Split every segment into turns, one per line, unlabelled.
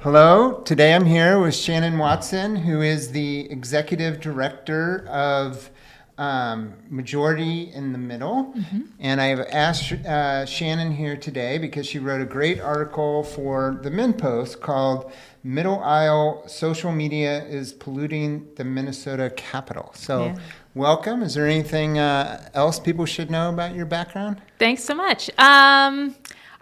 Hello. Today I'm here with Shannon Watson, who is the Executive Director of Majority in the Middle. And I've asked Shannon here today because she wrote a great article for the Minneapolis called Middle Aisle Social Media is Polluting the Minnesota Capitol. So welcome. Is there anything else people should know about your background?
Thanks so much.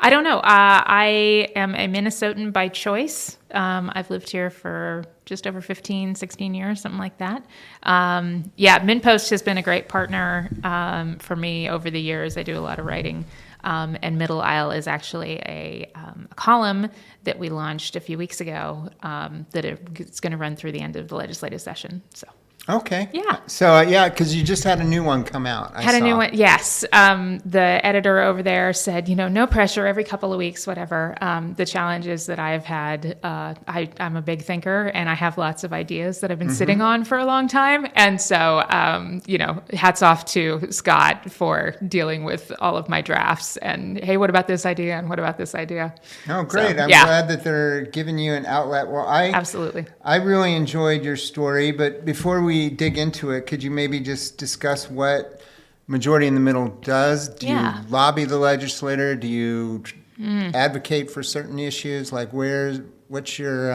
I don't know. I am a Minnesotan by choice. I've lived here for just over 15, 16 years, something like that. MinnPost has been a great partner for me over the years. I do a lot of writing. And Middle Aisle is actually a column that we launched a few weeks ago that it's going to run through the end of the legislative session. So.
Okay.
Yeah.
So, because you just had a new one come out. I saw.
A new one, yes. The editor over there said, no pressure, every couple of weeks, whatever. The challenge is that I've had, I'm a big thinker, and I have lots of ideas that I've been sitting on for a long time. And so, hats off to Scott for dealing with all of my drafts. And, hey, what about this idea? And what about this idea?
Oh, great. So, I'm glad that they're giving you an outlet. Well,
Absolutely.
I really enjoyed your story, but before we dig into it, could you maybe just discuss what Majority in the Middle does? Do you lobby the legislator? Do you advocate for certain issues? Like what's your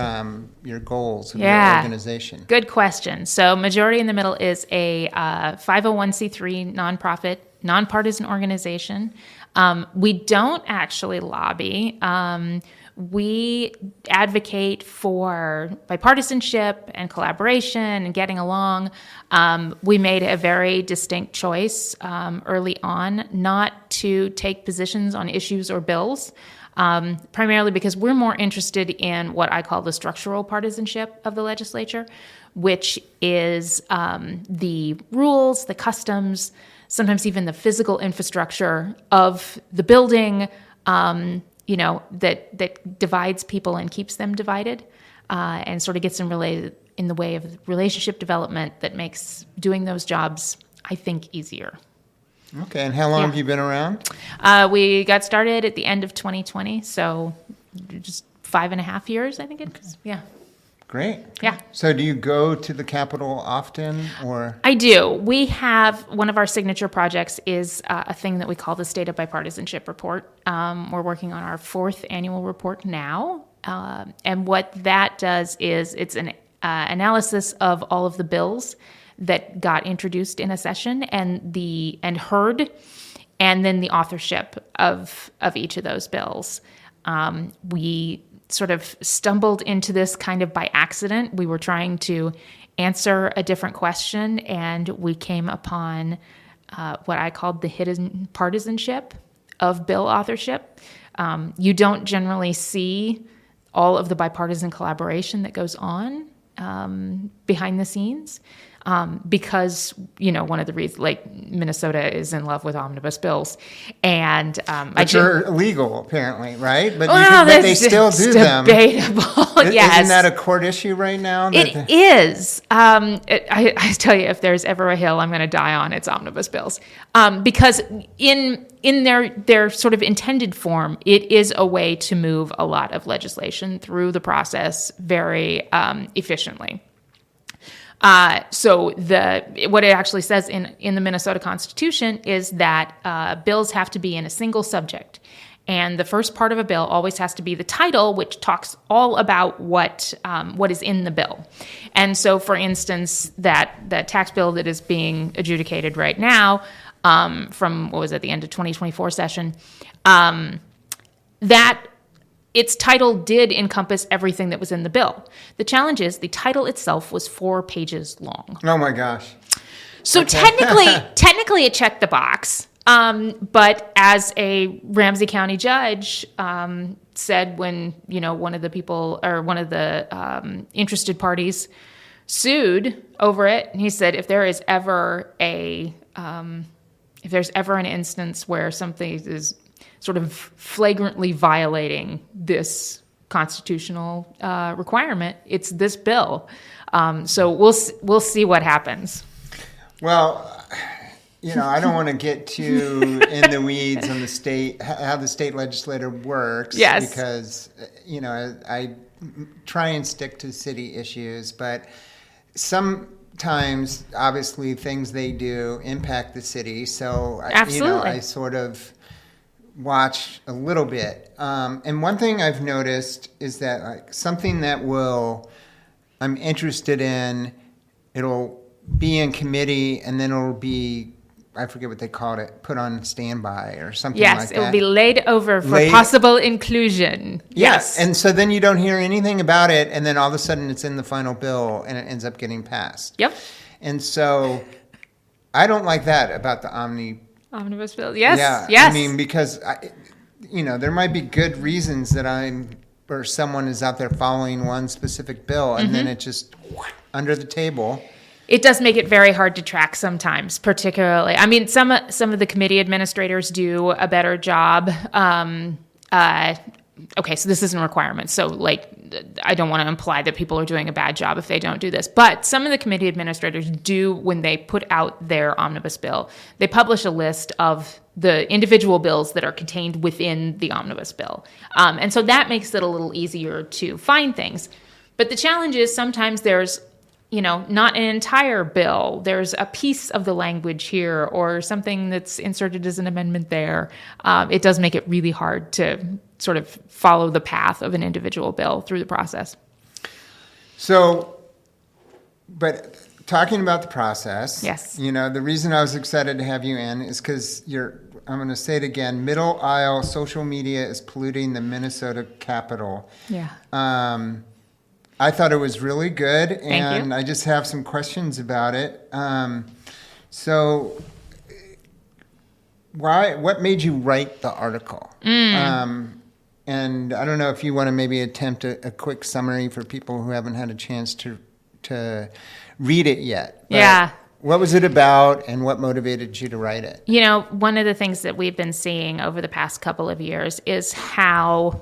goals of your organization?
Good question. So Majority in the Middle is a 501c3 nonprofit, nonpartisan organization. We don't actually lobby. We advocate for bipartisanship and collaboration and getting along. We made a very distinct choice early on not to take positions on issues or bills, primarily because we're more interested in what I call the structural partisanship of the legislature, which is the rules, the customs, sometimes even the physical infrastructure of the building, that divides people and keeps them divided, and sort of gets them in the way of relationship development that makes doing those jobs, I think, easier.
Okay, and how long have you been around?
We got started at the end of 2020, so just 5.5 years, I think it is. Yeah.
Great.
Yeah.
So do you go to the Capitol often, or?
I do. We have one of our signature projects is a thing that we call the State of Bipartisanship Report. We're working on our 4th annual report now. And what that does is it's an analysis of all of the bills that got introduced in a session and heard, and then the authorship of each of those bills. We sort of stumbled into this kind of by accident. We were trying to answer a different question, and we came upon what I called the hidden partisanship of bill authorship. You don't generally see all of the bipartisan collaboration that goes on behind the scenes. Because, one of the reasons, Minnesota is in love with omnibus bills. And
they're illegal, apparently, right? But,
but
they still do them.
Debatable, yes.
Isn't that a court issue right now?
It is. I tell you, if there's ever a hill I'm going to die on, it's omnibus bills. Because in their sort of intended form, it is a way to move a lot of legislation through the process very efficiently. So what it actually says in the Minnesota Constitution is that bills have to be in a single subject. And the first part of a bill always has to be the title, which talks all about what is in the bill. And so, for instance, the tax bill that is being adjudicated right now from, the end of 2024 session, that its title did encompass everything that was in the bill. The challenge is the title itself was 4 pages long.
Oh my gosh.
So technically it checked the box. But as a Ramsey County judge said when, one of the people or one of the interested parties sued over it, and he said, if there's ever an instance where something is sort of flagrantly violating this constitutional requirement, it's this bill. So we'll see what happens.
Well, I don't want to get too in the weeds on how the state legislature works.
Yes.
Because, I try and stick to city issues, but sometimes, obviously, things they do impact the city. So,
Absolutely.
I sort of watch a little bit. And one thing I've noticed is that something that I'm interested in, it'll be in committee and then it'll be, I forget what they called it, put on standby or something like that.
Yes, it will be laid over for possible inclusion. Yes.
And so then you don't hear anything about it, and then all of a sudden it's in the final bill and it ends up getting passed.
Yep.
And so I don't like that about the
Omnibus bill. Yes.
Yeah.
Yes.
I mean, because, there might be good reasons that or someone is out there following one specific bill, and then it just under the table.
It does make it very hard to track sometimes, particularly. I mean, some of the committee administrators do a better job. Okay, so this isn't a requirement. So, I don't want to imply that people are doing a bad job if they don't do this. But some of the committee administrators do, when they put out their omnibus bill, they publish a list of the individual bills that are contained within the omnibus bill. And so that makes it a little easier to find things. But the challenge is sometimes there's not an entire bill. There's a piece of the language here or something that's inserted as an amendment there. It does make it really hard to sort of follow the path of an individual bill through the process.
So, but talking about the process,
yes,
the reason I was excited to have you in is because I'm going to say it again, Middle Aisle social media is polluting the Minnesota Capitol.
Yeah.
I thought it was really good, and
Thank you.
I just have some questions about it. So, what made you write the article? And I don't know if you want to maybe attempt a quick summary for people who haven't had a chance to read it yet. But
yeah.
What was it about, and what motivated you to write it?
One of the things that we've been seeing over the past couple of years is because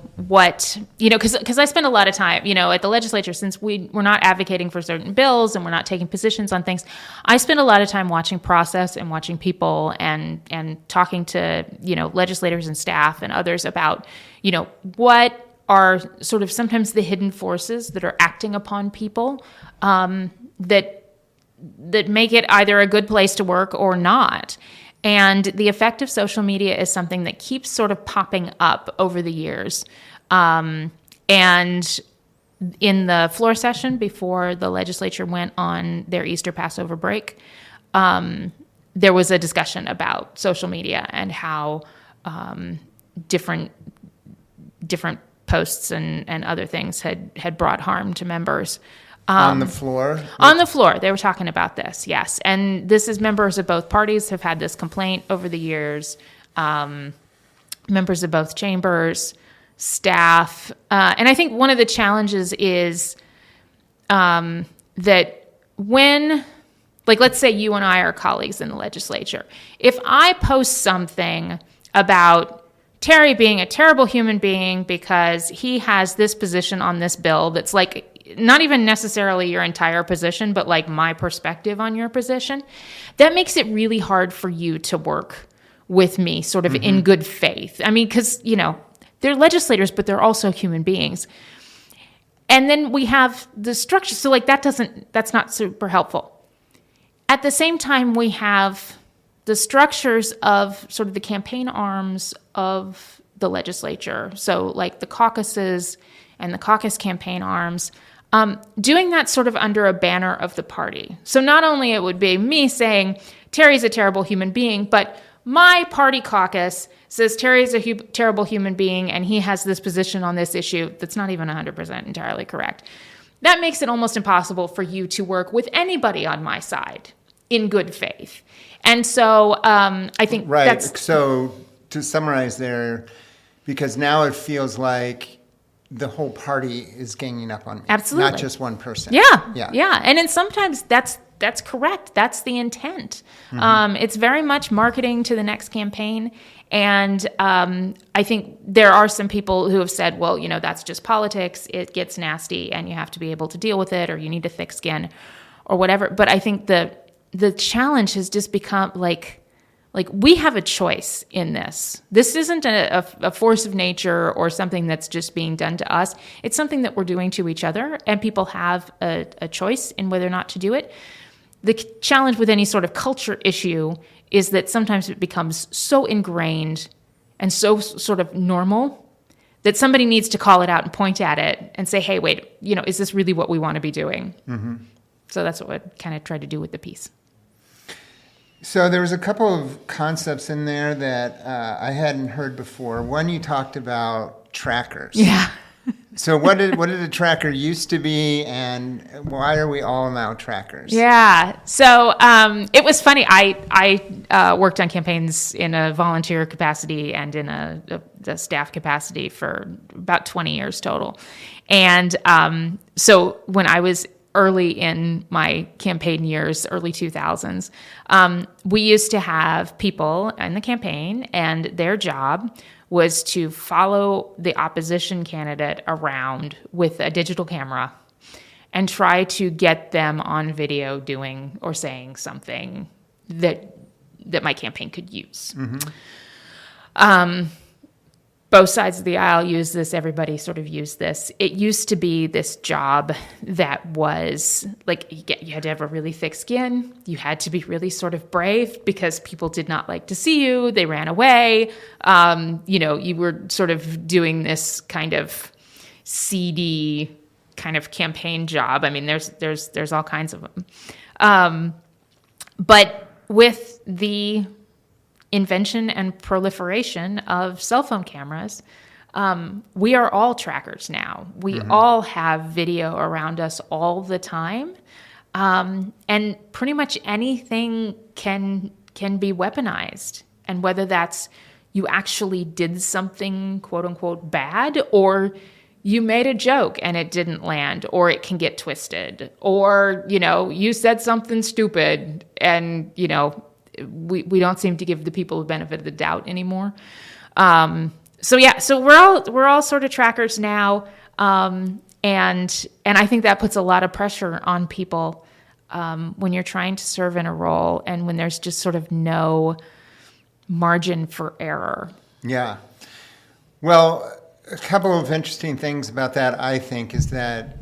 I spend a lot of time, at the legislature, since we're not advocating for certain bills and we're not taking positions on things, I spend a lot of time watching process and watching people and talking to, legislators and staff and others about, what are sort of sometimes the hidden forces that are acting upon people that make it either a good place to work or not. And the effect of social media is something that keeps sort of popping up over the years. And in the floor session before the legislature went on their Easter Passover break, there was a discussion about social media and how different posts and other things had brought harm to members.
On the floor?
On the floor. They were talking about this, yes. And this is members of both parties have had this complaint over the years. Members of both chambers, staff. And I think one of the challenges is that when, let's say you and I are colleagues in the legislature. If I post something about Terry being a terrible human being because he has this position on this bill that's not even necessarily your entire position, but my perspective on your position, that makes it really hard for you to work with me sort of in good faith. I mean, because, they're legislators, but they're also human beings. And then we have the structure. So that's not super helpful. At the same time, we have the structures of sort of the campaign arms of the legislature. So the caucuses and the caucus campaign arms, doing that sort of under a banner of the party. So not only it would be me saying Terry's a terrible human being, but my party caucus says Terry's a terrible human being and he has this position on this issue that's not even 100% entirely correct. That makes it almost impossible for you to work with anybody on my side in good faith. And so I think that's...
So to summarize there, because now it feels like the whole party is ganging up on me.
Absolutely.
Not just one person.
Yeah. And then sometimes that's correct. That's the intent. It's very much marketing to the next campaign. And I think there are some people who have said, well, that's just politics. It gets nasty and you have to be able to deal with it, or you need a thick skin or whatever. But I think the challenge has just become like, we have a choice in this. This isn't a force of nature or something that's just being done to us. It's something that we're doing to each other, and people have a choice in whether or not to do it. The challenge with any sort of culture issue is that sometimes it becomes so ingrained and so sort of normal that somebody needs to call it out and point at it and say, hey, wait, is this really what we want to be doing? Mm-hmm. So that's what I kind of tried to do with the piece.
So there was a couple of concepts in there that I hadn't heard before. One, you talked about trackers.
Yeah.
So what did a tracker used to be, and why are we all now trackers?
Yeah. So it was funny. I worked on campaigns in a volunteer capacity and in a staff capacity for about 20 years total. And so when I was early in my campaign years, early 2000s, we used to have people in the campaign, and their job was to follow the opposition candidate around with a digital camera and try to get them on video doing or saying something that my campaign could use. Mm-hmm. Both sides of the aisle use this. Everybody sort of used this. It used to be this job that was like, you had to have a really thick skin. You had to be really sort of brave because people did not like to see you. They ran away. You were sort of doing this kind of seedy kind of campaign job. I mean, there's all kinds of them. But with the invention and proliferation of cell phone cameras, we are all trackers now. We all have video around us all the time. And pretty much anything can be weaponized. And whether that's you actually did something, quote unquote, bad, or you made a joke and it didn't land, or it can get twisted, or, you said something stupid and, we don't seem to give the people the benefit of the doubt anymore. So we're all sort of trackers now. And I think that puts a lot of pressure on people when you're trying to serve in a role and when there's just sort of no margin for error.
Yeah. Well, a couple of interesting things about that, I think, is that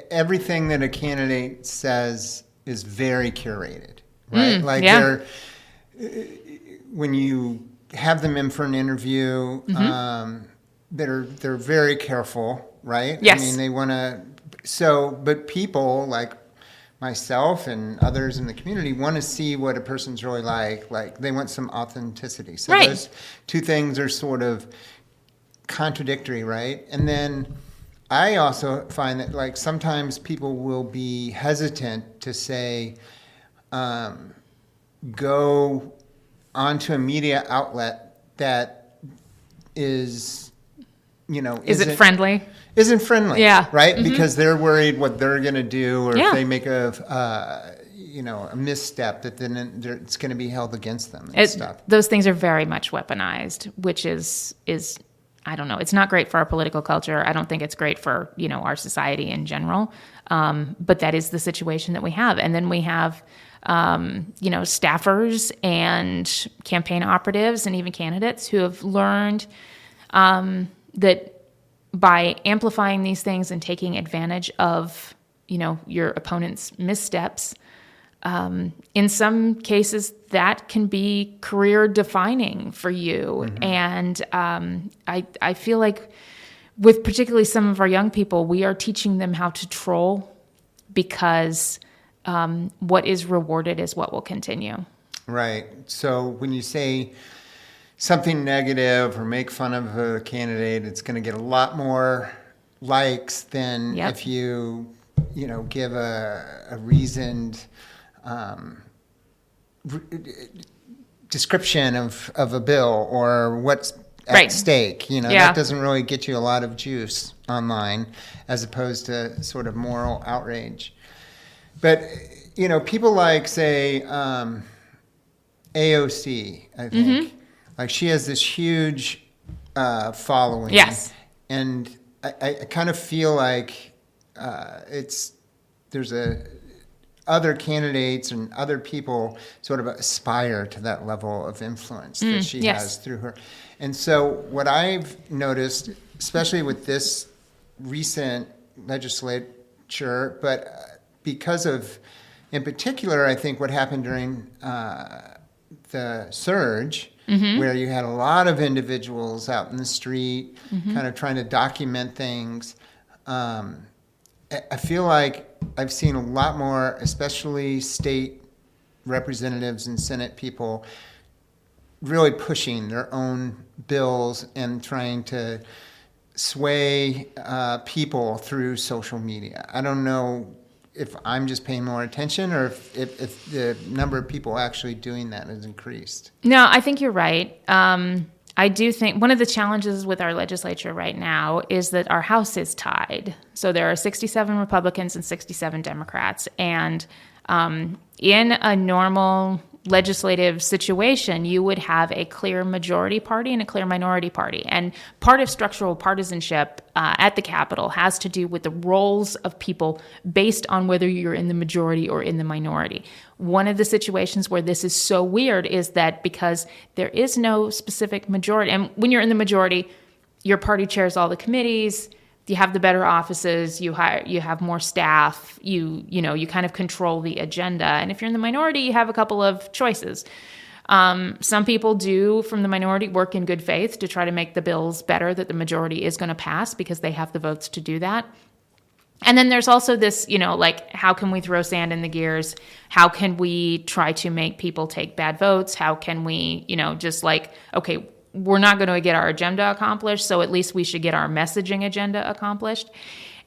everything that a candidate says is very curated, right? When you have them in for an interview, they're very careful, right?
Yes.
I mean, they want to. But people like myself and others in the community want to see what a person's really like. Like, they want some authenticity. So
right.
Those two things are sort of contradictory, right? And then I also find that, like, sometimes people will be hesitant to say, go onto a media outlet that is,
isn't friendly.
Isn't friendly.
Yeah.
Right?
Mm-hmm.
Because they're worried what they're going to do, or if they make a misstep, that then it's going to be held against them and stuff.
Those things are very much weaponized, which is I don't know. It's not great for our political culture. I don't think it's great for, our society in general. But that is the situation that we have. And then we have, staffers and campaign operatives and even candidates who have learned that by amplifying these things and taking advantage of, your opponent's missteps, in some cases, that can be career defining for you. Mm-hmm. And I feel like with particularly some of our young people, we are teaching them how to troll because what is rewarded is what will continue.
Right. So when you say something negative or make fun of a candidate, it's going to get a lot more likes than if you, give a reasoned description of a bill or what's at stake. That doesn't really get you a lot of juice online, as opposed to sort of moral outrage. But, people like, say, AOC, I think, mm-hmm. like, she has this huge following.
Yes.
And I kind of feel like there's other candidates and other people sort of aspire to that level of influence that she has through her. And so what I've noticed, especially with this recent legislature, but because of, in particular, I think what happened during the surge, where you had a lot of individuals out in the street kind of trying to document things, I feel like I've seen a lot more, especially state representatives and Senate people, really pushing their own bills and trying to sway people through social media. I don't know if I'm just paying more attention or if the number of people actually doing that has increased.
No, I think you're right. I do think one of the challenges with our legislature right now is that our House is tied. So there are 67 Republicans and 67 Democrats. And in a normal legislative situation, you would have a clear majority party and a clear minority party. And part of structural partisanship at the Capitol has to do with the roles of people based on whether you're in the majority or in the minority. One of the situations where this is so weird is that because there is no specific majority, and when you're in the majority, your party chairs all the committees, you have the better offices, you have more staff, you kind of control the agenda. And if you're in the minority, you have a couple of choices. Some people do, from the minority, work in good faith to try to make the bills better that the majority is going to pass because they have the votes to do that. And then there's also this, like, how can we throw sand in the gears? How can we try to make people take bad votes? How can we, just like, okay, we're not going to get our agenda accomplished, so at least we should get our messaging agenda accomplished.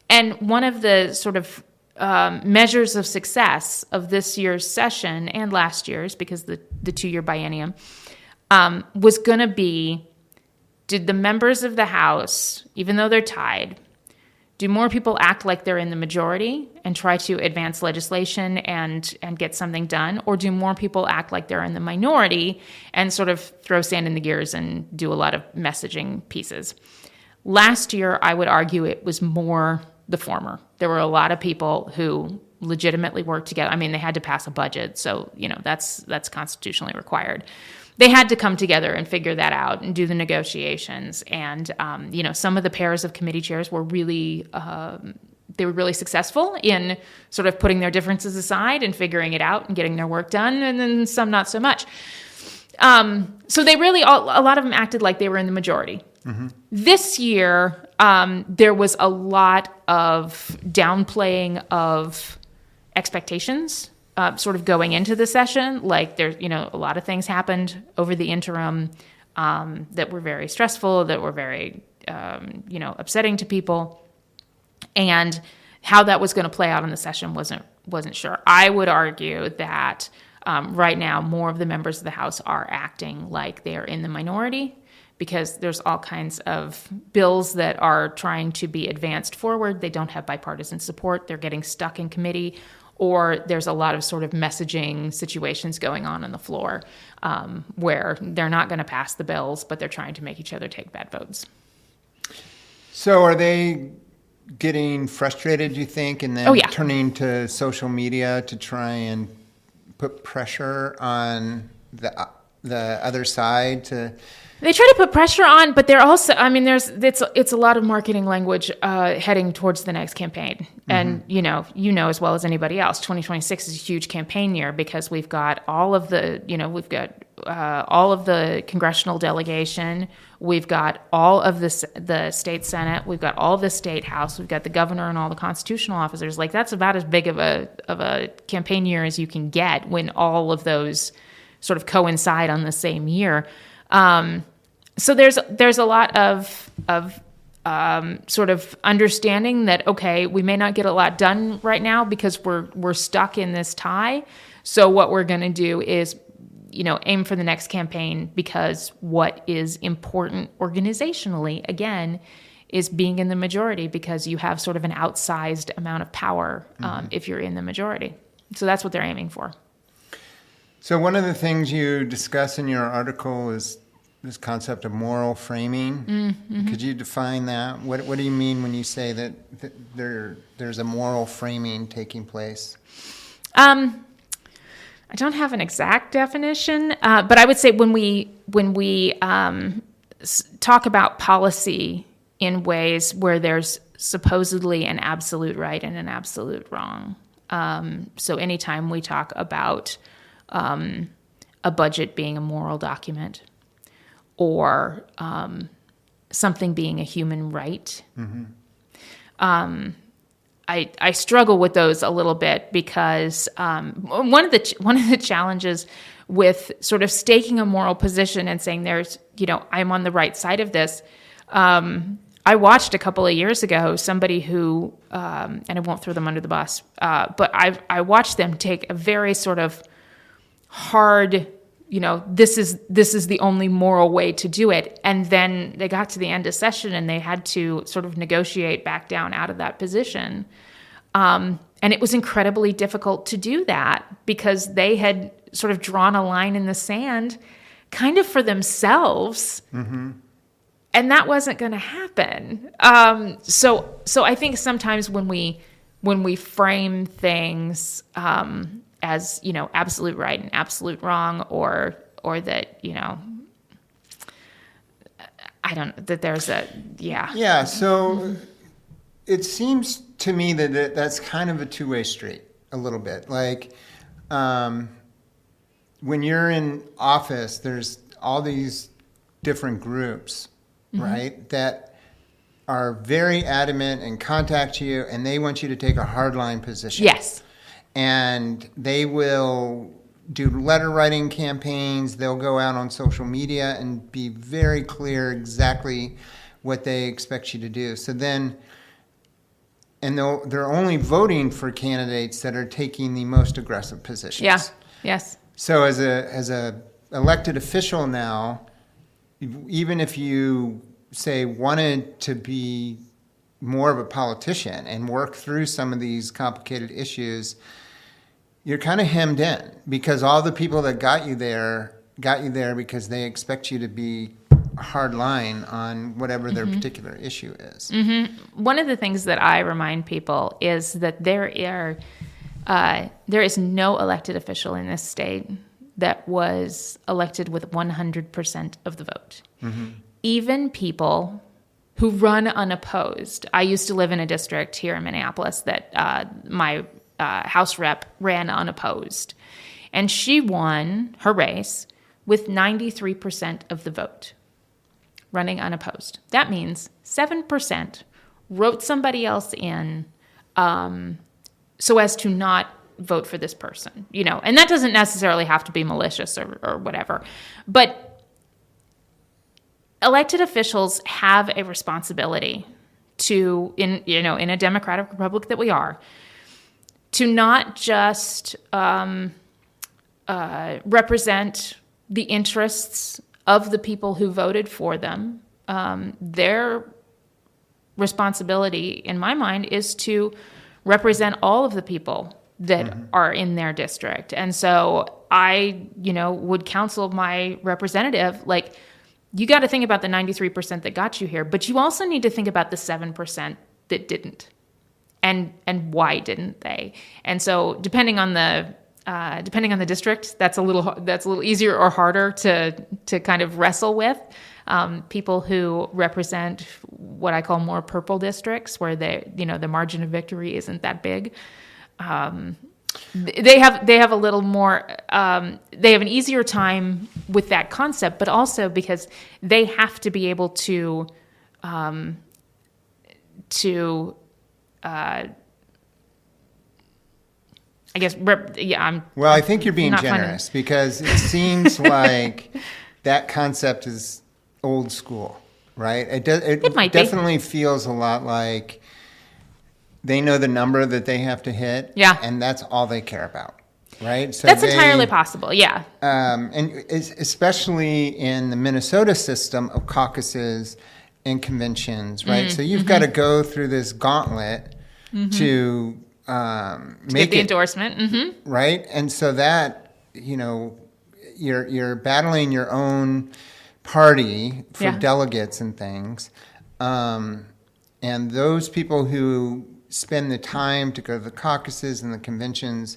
And one of the sort of measures of success of this year's session and last year's, because the 2-year biennium, was going to be, did the members of the House, even though they're tied, do more people act like they're in the majority and try to advance legislation and get something done? Or do more people act like they're in the minority and sort of throw sand in the gears and do a lot of messaging pieces? Last year, I would argue it was more the former. There were a lot of people who legitimately worked together. I mean, they had to pass a budget, so that's constitutionally required. They had to come together and figure that out and do the negotiations. And, some of the pairs of committee chairs were really, they were really successful in sort of putting their differences aside and figuring it out and getting their work done. And then some not so much. So they really, a lot of them acted like they were in the majority. Mm-hmm. This year, there was a lot of downplaying of expectations. Sort of going into the session, like there's, a lot of things happened over the interim that were very stressful, that were very, upsetting to people, and how that was going to play out in the session wasn't sure. I would argue that right now more of the members of the House are acting like they are in the minority because there's all kinds of bills that are trying to be advanced forward. They don't have bipartisan support. They're getting stuck in committee. Or there's a lot of sort of messaging situations going on the floor where they're not going to pass the bills, but they're trying to make each other take bad votes.
So are they getting frustrated, you think, and then turning to social media to try and put pressure on the other side to...
They try to put pressure on, but they're also, it's a lot of marketing language heading towards the next campaign. And, as well as anybody else, 2026 is a huge campaign year because we've got all of the, all of the congressional delegation. We've got all of the state Senate. We've got all of the state House. We've got the governor and all the constitutional officers. Like, that's about as big of a campaign year as you can get when all of those sort of coincide on the same year. So there's a lot of sort of understanding that, okay, we may not get a lot done right now because we're stuck in this tie. So what we're going to do is, aim for the next campaign, because what is important organizationally, again, is being in the majority, because you have sort of an outsized amount of power if you're in the majority. So that's what they're aiming for.
So one of the things you discuss in your article is this concept of moral framing. Mm-hmm. Could you define that? What do you mean when you say that there's a moral framing taking place?
I don't have an exact definition, but I would say when we talk about policy in ways where there's supposedly an absolute right and an absolute wrong. So anytime we talk about a budget being a moral document or something being a human right, I struggle with those a little bit because one of the challenges with sort of staking a moral position and saying I'm on the right side of this. I watched a couple of years ago somebody who, and I won't throw them under the bus, but I watched them take a very sort of hard, this is the only moral way to do it. And then they got to the end of session and they had to sort of negotiate back down out of that position. And it was incredibly difficult to do that because they had sort of drawn a line in the sand kind of for themselves. Mm-hmm. And that wasn't going to happen. So I think sometimes when we frame things as absolute right and absolute wrong, or that I don't know that there's yeah.
So it seems to me that that's kind of a two-way street a little bit. Like when you're in office, there's all these different groups. Mm-hmm. Right, that are very adamant and contact you, and they want you to take a hardline position.
Yes.
And they will do letter writing campaigns. They'll go out on social media and be very clear exactly what they expect you to do. So then, and they're only voting for candidates that are taking the most aggressive positions.
Yeah. Yes.
So as a elected official now, even if you, say, wanted to be more of a politician and work through some of these complicated issues, you're kind of hemmed in because all the people that got you there because they expect you to be a hard line on whatever their particular issue is.
Mm-hmm. One of the things that I remind people is that there is no elected official in this state that was elected with 100% of the vote. Mm-hmm. Even people who run unopposed. I used to live in a district here in Minneapolis that my House rep ran unopposed. And she won her race with 93% of the vote, running unopposed. That means 7% wrote somebody else in so as to not vote for this person, and that doesn't necessarily have to be malicious or whatever. But elected officials have a responsibility to, in a democratic republic that we are, to not just represent the interests of the people who voted for them. Their responsibility, in my mind, is to represent all of the people that are in their district. And so I, would counsel my representative, like, you got to think about the 93% that got you here, but you also need to think about the 7% that didn't. And why didn't they? And so depending on the district, that's a little easier or harder to kind of wrestle with. People who represent what I call more purple districts, where the margin of victory isn't that big. They have a little more. They have an easier time with that concept, but also because they have to be able to. I guess,
I think you're being generous because it seems like that concept is old school, right? It
might
definitely feels a lot like they know the number that they have to hit, and that's all they care about, right? So
that's entirely possible, yeah.
And especially in the Minnesota system of caucuses and conventions, right? So you've got to go through this gauntlet to make
the endorsement,
right? And so that you're battling your own party for delegates and things, and those people who spend the time to go to the caucuses and the conventions,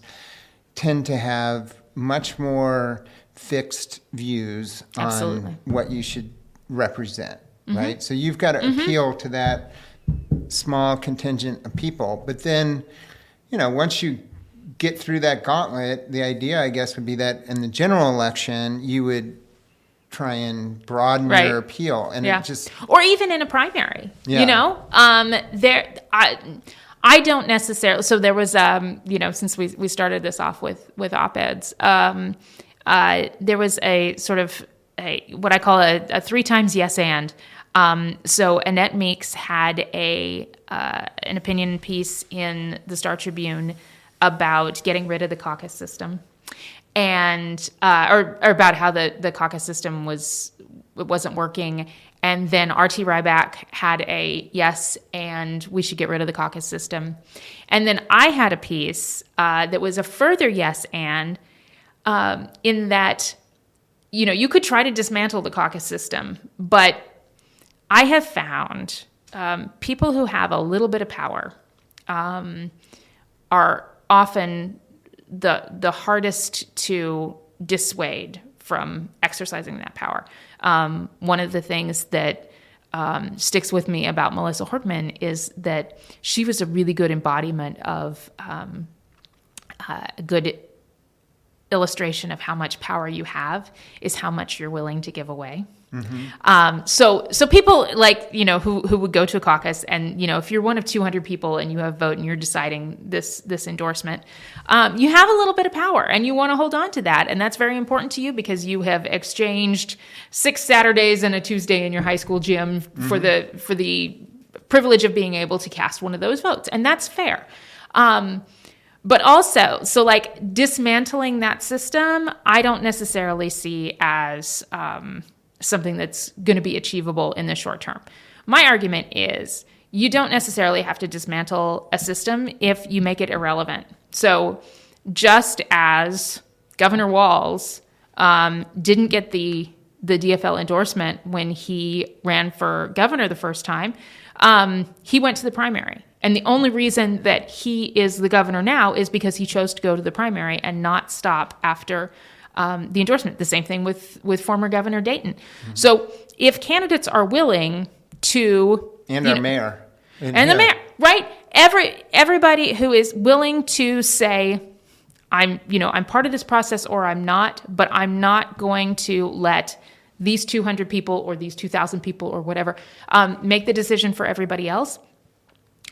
tend to have much more fixed views
Absolutely.
on what you should represent, right? So you've got to appeal to that small contingent of people. But then, once you get through that gauntlet, the idea, I guess, would be that in the general election, you would try and broaden your appeal. And it just...
Or even in a primary,
Yeah.
I don't necessarily. So there was, since we started this off with op-eds, there was a sort of what I call a 3 times yes and. So Annette Meeks had an opinion piece in the Star Tribune about getting rid of the caucus system, and or about how the caucus system wasn't working. And then R.T. Ryback had a yes, and we should get rid of the caucus system. And then I had a piece that was a further yes, and in that, you could try to dismantle the caucus system, but I have found people who have a little bit of power are often the hardest to dissuade from exercising that power. One of the things that sticks with me about Melissa Hortman is that she was a really good embodiment of a good illustration of how much power you have is how much you're willing to give away. So people who would go to a caucus, and if you're one of 200 people and you have a vote and you're deciding this endorsement, you have a little bit of power and you want to hold on to that, and that's very important to you because you have exchanged 6 Saturdays and a Tuesday in your high school gym for the privilege of being able to cast one of those votes, and that's fair. But also, so dismantling that system, I don't necessarily see as something that's going to be achievable in the short term. My argument is you don't necessarily have to dismantle a system if you make it irrelevant. So just as Governor Walz didn't get the DFL endorsement when he ran for governor the first time, he went to the primary. And the only reason that he is the governor now is because he chose to go to the primary and not stop after the endorsement. The same thing with former Governor Dayton. So if candidates are willing to...
And our mayor.
And the mayor, right? Everybody who is willing to say, I'm part of this process or I'm not, but I'm not going to let these 200 people or these 2,000 people or whatever make the decision for everybody else.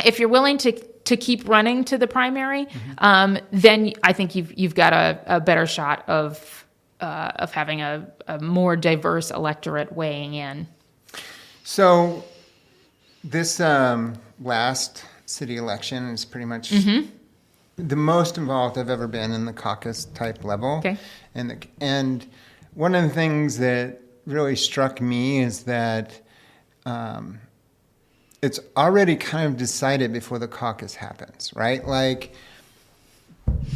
If you're willing to keep running to the primary, then I think you've got a better shot of having a more diverse electorate weighing in.
So this last city election is pretty much the most involved I've ever been in the caucus type level.
Okay.
And one of the things that really struck me is that it's already kind of decided before the caucus happens, right? Like,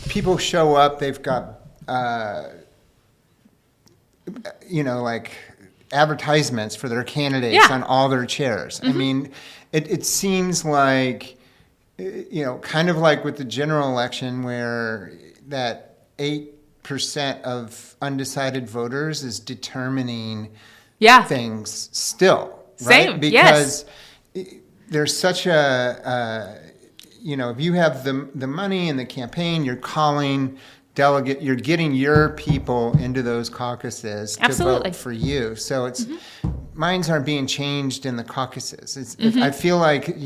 people show up, they've got, advertisements for their candidates on all their chairs. I mean, it seems like, kind of like with the general election where that 8% of undecided voters is determining things still, right?
Same,
because there's such if you have the money and the campaign, you're calling you're getting your people into those caucuses to vote for you. So it's minds aren't being changed in the caucuses. I feel like,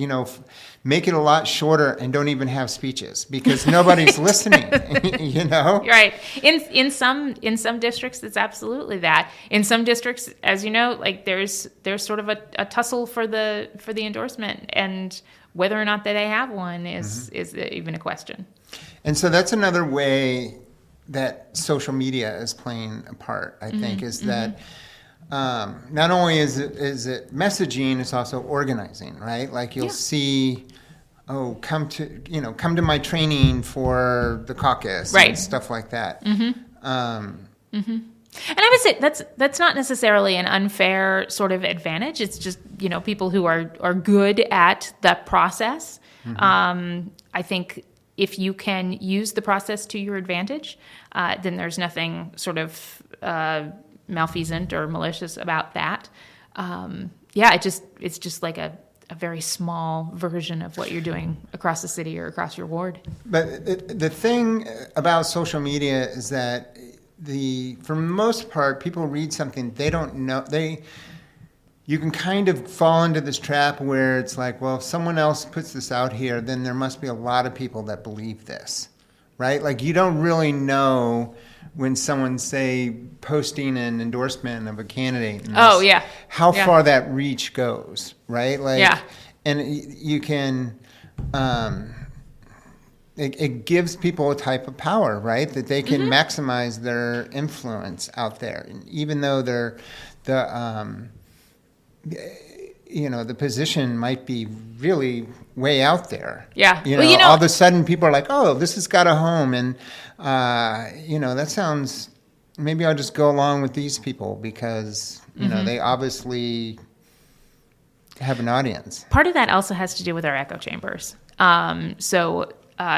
make it a lot shorter and don't even have speeches because nobody's listening,
Right. In some districts, it's absolutely that. In some districts, as you know, there's sort of a tussle for the endorsement, and whether or not that they have one is even a question. And
so that's another way that social media is playing a part, I think, is that not only is it messaging, it's also organizing, right? Like you'll see, come to my training for the caucus, and stuff like that. And
I would say that's not necessarily an unfair sort of advantage. It's just, people who are good at that process. I think, if you can use the process to your advantage, then there's nothing sort of malfeasant or malicious about that. It's just like a very small version of what you're doing across the city or across your ward.
But the thing about social media is that for the most part, people read something they don't know. You can kind of fall into this trap where it's like, well, if someone else puts this out here, then there must be a lot of people that believe this, right? Like you don't really know when someone's, say, posting an endorsement of a candidate. How far that reach goes, right? Like, and you can, it gives people a type of power, right? That they can maximize their influence out there. And even though the position might be really way out there.
Yeah.
All of a sudden people are like, oh, this has got a home. And, that sounds, maybe I'll just go along with these people because, they obviously have an audience.
Part of that also has to do with our echo chambers.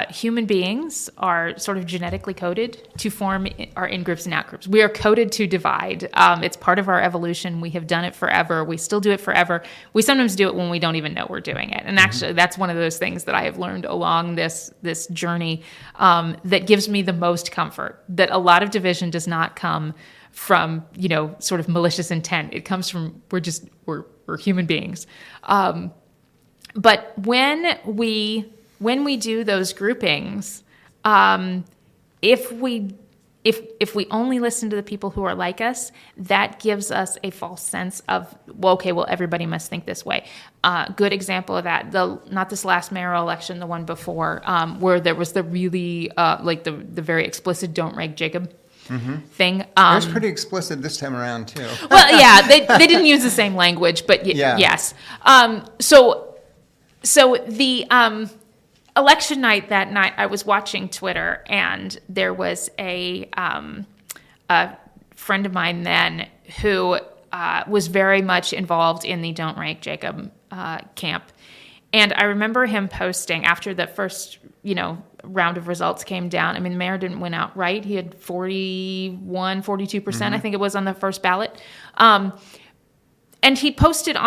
Human beings are sort of genetically coded to form our in-groups and out-groups. We are coded to divide. It's part of our evolution. We have done it forever. We still do it forever. We sometimes do it when we don't even know we're doing it. And actually, that's one of those things that I have learned along this journey that gives me the most comfort, that a lot of division does not come from, sort of malicious intent. It comes from we're human beings. But when we do those groupings, if we only listen to the people who are like us, that gives us a false sense of, everybody must think this way. Good example of that, not this last mayoral election, the one before, where there was the really, the very explicit "Don't Rag Jacob" thing.
It was pretty explicit this time around, too.
Well, yeah, they didn't use the same language, but yes. So the... election night that night, I was watching Twitter, and there was a friend of mine then who was very much involved in the Don't Rank Jacob camp. And I remember him posting after the first, round of results came down. I mean, the mayor didn't win outright. He had 42%, I think it was, on the first ballot. And he posted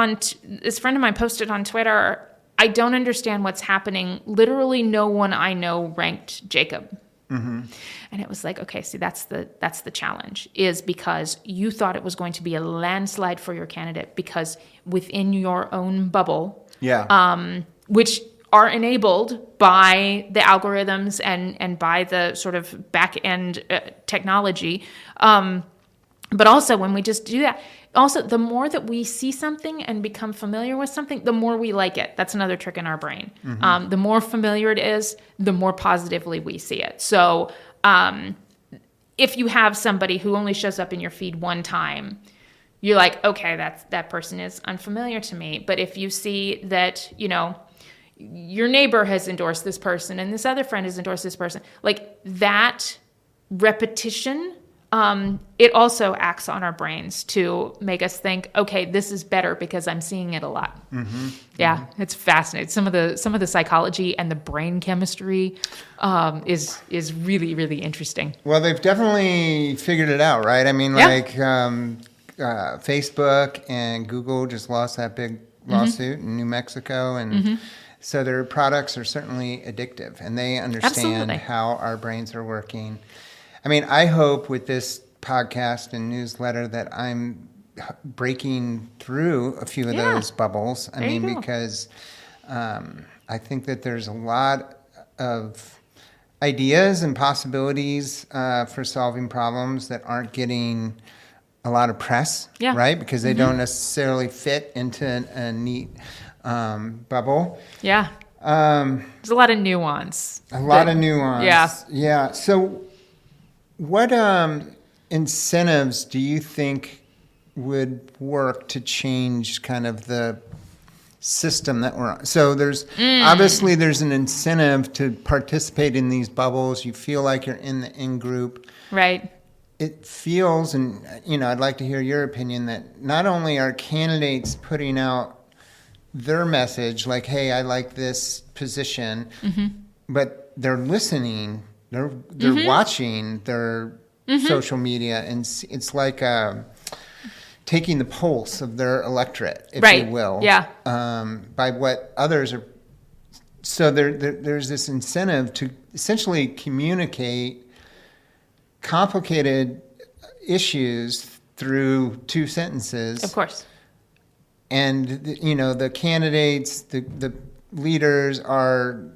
this friend of mine posted on Twitter, I don't understand what's happening. Literally no one I know ranked Jacob. And it was like, okay, see, that's the challenge, is because you thought it was going to be a landslide for your candidate because within your own bubble, which are enabled by the algorithms and by the sort of back end technology. But also when we just do that, also, the more that we see something and become familiar with something, the more we like it. That's another trick in our brain. The more familiar it is, the more positively we see it. So if you have somebody who only shows up in your feed one time, you're like, okay, that person is unfamiliar to me. But if you see that, your neighbor has endorsed this person and this other friend has endorsed this person, like that repetition, it also acts on our brains to make us think, okay, this is better because I'm seeing it a lot. It's fascinating. Some of the psychology and the brain chemistry is really, really interesting.
Well, they've definitely figured it out, right? I mean, Facebook and Google just lost that big lawsuit in New Mexico, and so their products are certainly addictive, and they understand how our brains are working. I mean, I hope with this podcast and newsletter that I'm breaking through a few of those bubbles. Because I think that there's a lot of ideas and possibilities for solving problems that aren't getting a lot of press, right? Because they don't necessarily fit into a neat bubble.
Yeah. There's a lot of nuance.
Yeah. So what incentives do you think would work to change kind of the system that we're on? So there's obviously there's an incentive to participate in these bubbles. You feel like you're in the in-group.
Right.
It feels, and I'd like to hear your opinion, that not only are candidates putting out their message, like, hey, I like this position, but they're listening, they're watching their social media, and it's like taking the pulse of their electorate, if you will, by what others are. So there's this incentive to essentially communicate complicated issues through two sentences.
Of course.
And, the candidates, the leaders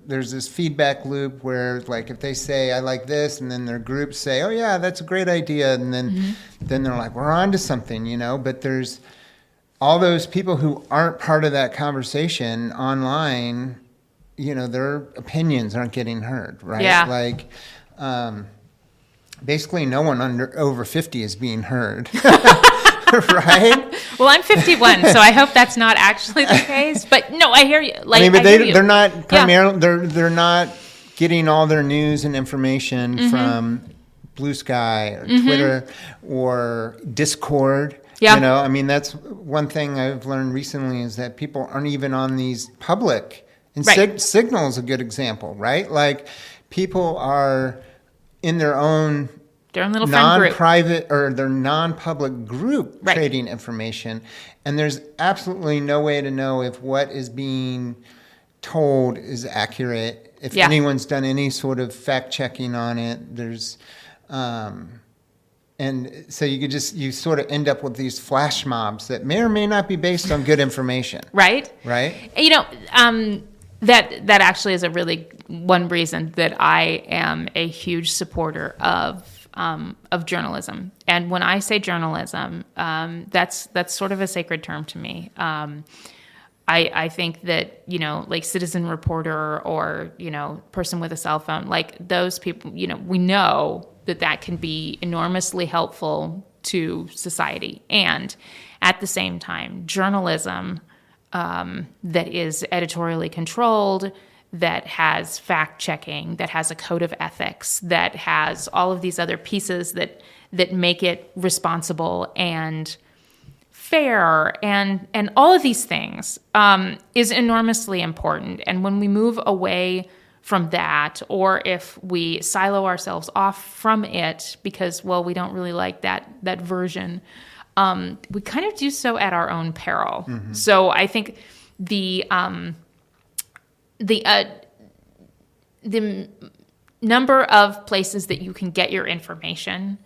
there's this feedback loop where, like, if they say, I like this, and then their groups say, oh, yeah, that's a great idea. And then they're like, we're on to something, but there's all those people who aren't part of that conversation online, their opinions aren't getting heard, right?
Yeah.
Like, basically no one over 50 is being heard. Right?
Well, I'm 51, so I hope that's not actually the case. But no, I hear you. Like,
but they're not primarily they're not getting all their news and information from Blue Sky or Twitter or Discord. Yeah. That's one thing I've learned recently is that people aren't even on these public. And Signal is a good example, right? Like, people are in their own
little
non-private or their non-public group trading information, and there's absolutely no way to know if what is being told is accurate. If anyone's done any sort of fact checking on it, there's, and so you sort of end up with these flash mobs that may or may not be based on good information. Right.
That actually is a really one reason that I am a huge supporter of journalism. And when I say journalism, that's sort of a sacred term to me. I think that, like citizen reporter or, person with a cell phone, like those people, we know that can be enormously helpful to society. And at the same time, journalism that is editorially controlled, that has fact-checking, that has a code of ethics, that has all of these other pieces that make it responsible and fair, and all of these things is enormously important. And when we move away from that, or if we silo ourselves off from it because, well, we don't really like that version, we kind of do so at our own peril. So I think the number of places that you can get your information,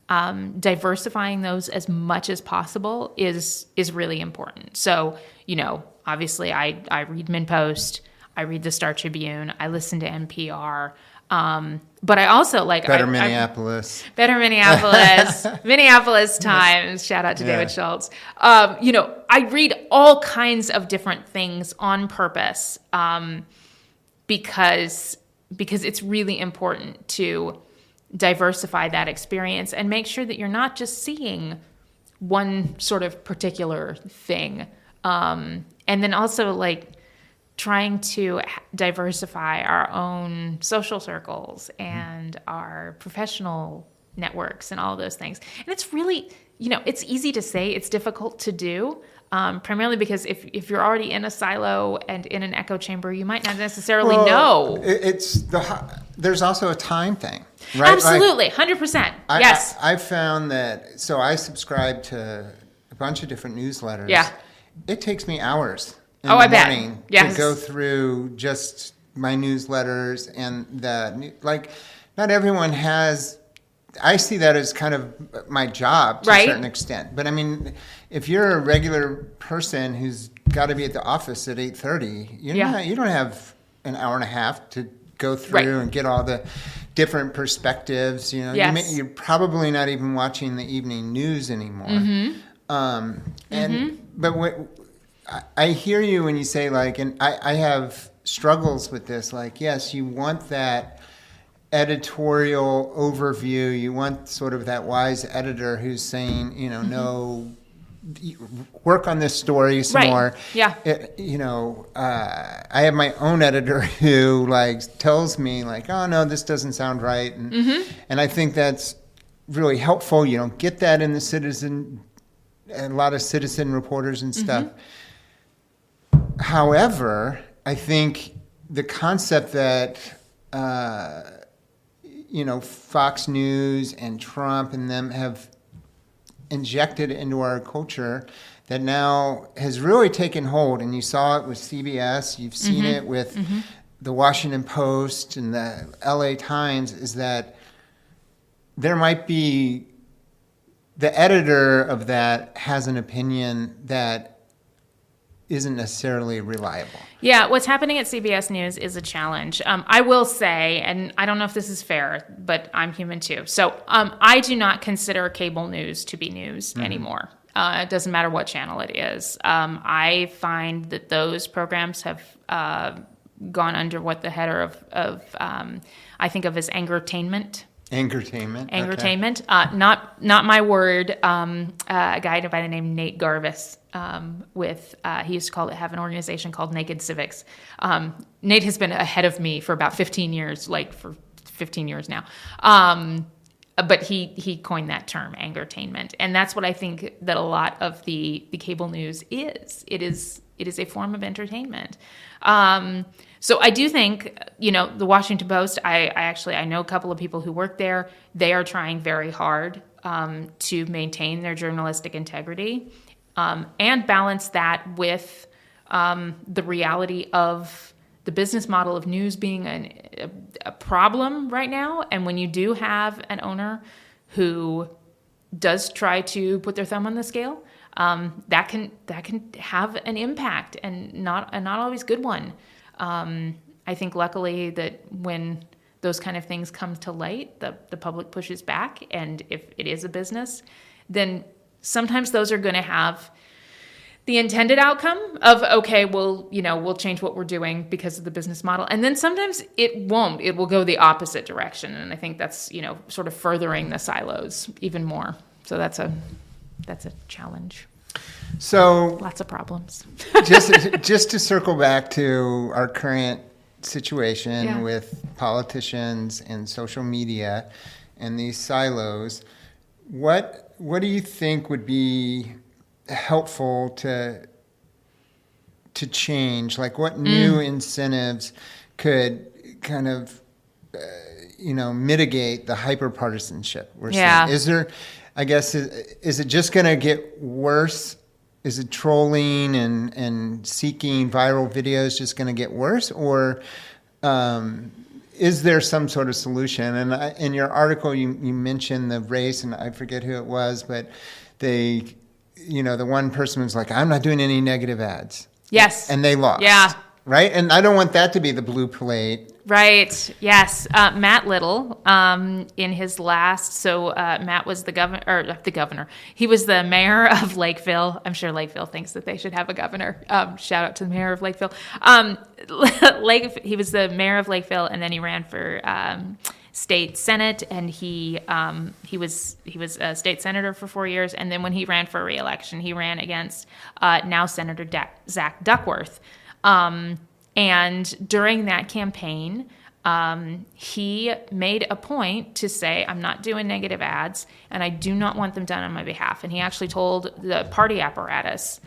diversifying those as much as possible is really important. So, obviously I read MinnPost, I read the Star Tribune, I listen to NPR, but I also
Better Minneapolis,
Minneapolis Times. Shout out to David Schultz. I read all kinds of different things on purpose, because it's really important to diversify that experience and make sure that you're not just seeing one sort of particular thing, and then also trying to diversify our own social circles and our professional networks and all those things. And it's really, it's easy to say, it's difficult to do, primarily because if you're already in a silo and in an echo chamber, you might not necessarily know.
There's also a time thing, right?
Absolutely, 100%. Yes.
I've found that, so I subscribe to a bunch of different newsletters.
Yeah.
It takes me hours in
the
morning
to
go through just my newsletters, and not everyone has. I see that as kind of my job to a certain extent. But if you're a regular person who's got to be at the office at 8:30, you don't have an hour and a half to go through and get all the different perspectives. You're probably not even watching the evening news anymore. But I hear you when you say and I have struggles with this. Yes, you want that editorial overview. You want sort of that wise editor who's saying, no, work on this story some more.
Yeah.
I have my own editor who tells me oh no, this doesn't sound right, and I think that's really helpful. You don't get that in the Citizen, a lot of citizen reporters and stuff. However, I think the concept that Fox News and Trump and them have injected into our culture that now has really taken hold. And you saw it with CBS, you've seen it with the Washington Post and the LA Times, is that there might be the editor of that has an opinion that isn't necessarily reliable.
Yeah, what's happening at CBS News is a challenge. I will say, and I don't know if this is fair, but I'm human too. So I do not consider cable news to be news anymore. It doesn't matter what channel it is. I find that those programs have gone under what the header of I think of as angertainment.
Angertainment.
Okay. Not my word. A guy by the name Nate Garvis he used to have an organization called Naked Civics. Nate has been ahead of me for about 15 years, for 15 years now. But he coined that term, angertainment, and that's what I think that a lot of the cable news is. It is a form of entertainment. So I do think, the Washington Post, I know a couple of people who work there. They are trying very hard to maintain their journalistic integrity and balance that with the reality of the business model of news being a problem right now. And when you do have an owner who does try to put their thumb on the scale, that can have an impact, and not always good one. I think luckily that when those kind of things come to light, the public pushes back, and if it is a business, then sometimes those are going to have the intended outcome of, okay, we'll change what we're doing because of the business model. And then sometimes it won't. It will go the opposite direction. And I think that's, sort of furthering the silos even more. So that's a challenge.
So
lots of problems.
just to circle back to our current situation with politicians and social media and these silos, what do you think would be helpful to change? Like, what new incentives could kind of mitigate the hyperpartisanship we're seeing? Is there, I guess, is it just going to get worse? Is it trolling and seeking viral videos just going to get worse, or is there some sort of solution? And in your article, you mentioned the race, and I forget who it was, but the one person was like, "I'm not doing any negative ads."
Yes,
and they lost.
Yeah,
right. And I don't want that to be the blue plate.
Right. Yes. Matt Little, in his last, Matt was the governor. He was the mayor of Lakeville. I'm sure Lakeville thinks that they should have a governor. Shout out to the mayor of Lakeville. He was the mayor of Lakeville, and then he ran for state senate, and he was a state senator for 4 years. And then when he ran for re-election, he ran against now Senator Zach Duckworth. And during that campaign, he made a point to say, I'm not doing negative ads, and I do not want them done on my behalf. And he actually told the party apparatus,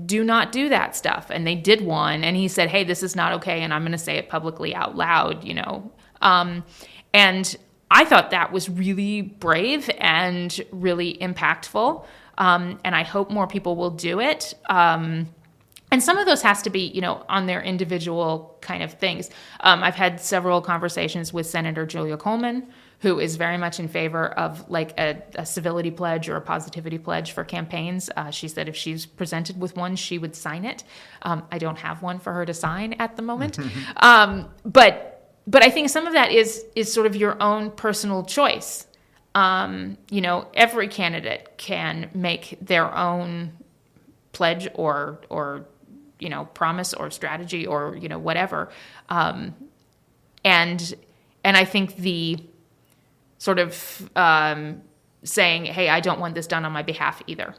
do not do that stuff. And they did one, and he said, hey, this is not okay, and I'm going to say it publicly out loud, And I thought that was really brave and really impactful, and I hope more people will do it. And some of those has to be, on their individual kind of things. I've had several conversations with Senator Julia Coleman, who is very much in favor of a civility pledge or a positivity pledge for campaigns. She said if she's presented with one, she would sign it. I don't have one for her to sign at the moment. But I think some of that is sort of your own personal choice. Every candidate can make their own pledge or promise or strategy or whatever, and I think the sort of saying, hey, I don't want this done on my behalf either,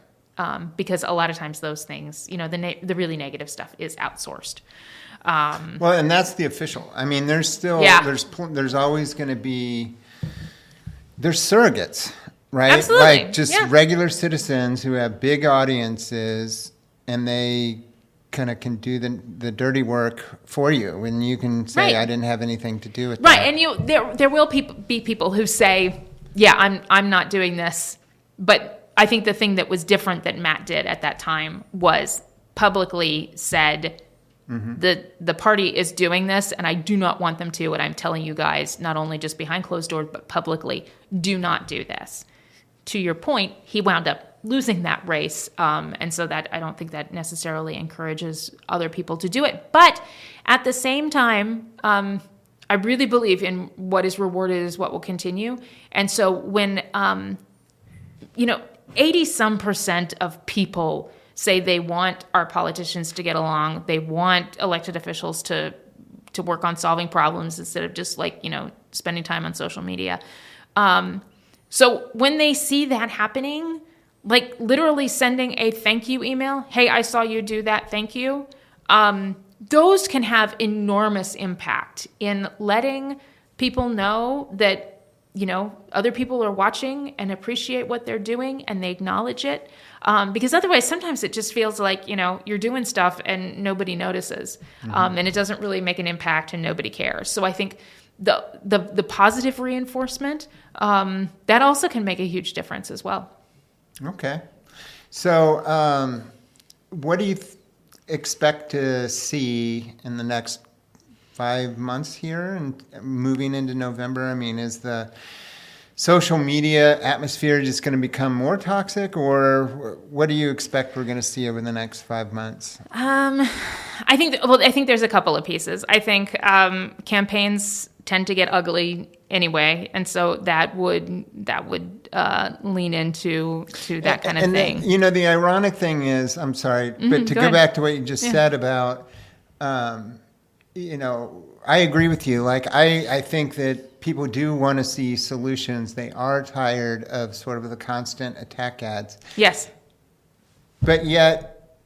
because a lot of times those things, the really negative stuff is outsourced.
Well, and that's the official. I mean, there's still there's always going to be surrogates, right?
Absolutely.
Regular citizens who have big audiences, and they kind of can do the dirty work for you when you can say,
Right.
I didn't have anything to do with
Right,
that.
and there will be people who say, yeah, I'm not doing this, but I think the thing that was different that Matt did at that time was publicly said, the party is doing this, and I do not want them to, and I'm telling you guys, not only just behind closed doors, but publicly, do not do this. To your point, he wound up losing that race, and so that I don't think that necessarily encourages other people to do it. But at the same time, I really believe in what is rewarded is what will continue. And so when 80% of people say they want our politicians to get along, they want elected officials to work on solving problems instead of just spending time on social media. So when they see that happening, like literally sending a thank you email, hey, I saw you do that, thank you. Those can have enormous impact in letting people know that, other people are watching and appreciate what they're doing and they acknowledge it. Because otherwise, sometimes it just feels like, you're doing stuff and nobody notices. And it doesn't really make an impact and nobody cares. So I think the positive reinforcement, that also can make a huge difference as well.
Okay. So what do you expect to see in the next 5 months here and moving into November? I mean, is the social media atmosphere just going to become more toxic, or what do you expect we're going to see over the next 5 months?
I think there's a couple of pieces. I think campaigns tend to get ugly anyway, and so that would lean into that kind of thing.
Then, the ironic thing is, I'm sorry, but to go back to what you just said about, I agree with you. Like, I think that people do want to see solutions. They are tired of sort of the constant attack ads.
Yes.
But yet,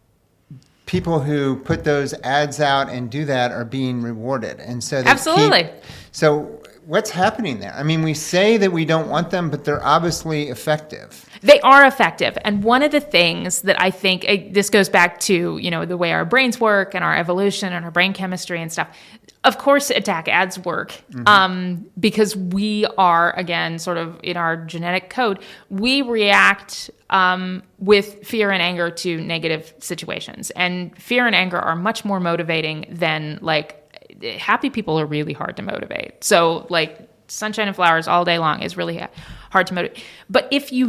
people who put those ads out and do that are being rewarded. And so
Absolutely.
So what's happening there? I mean, we say that we don't want them, but they're obviously effective.
They are effective. And one of the things that I think, this goes back to, the way our brains work and our evolution and our brain chemistry and stuff. Of course, attack ads work because we are, again, sort of in our genetic code, we react with fear and anger to negative situations. And fear and anger are much more motivating than happy people are really hard to motivate. So sunshine and flowers all day long is really hard to motivate. But if you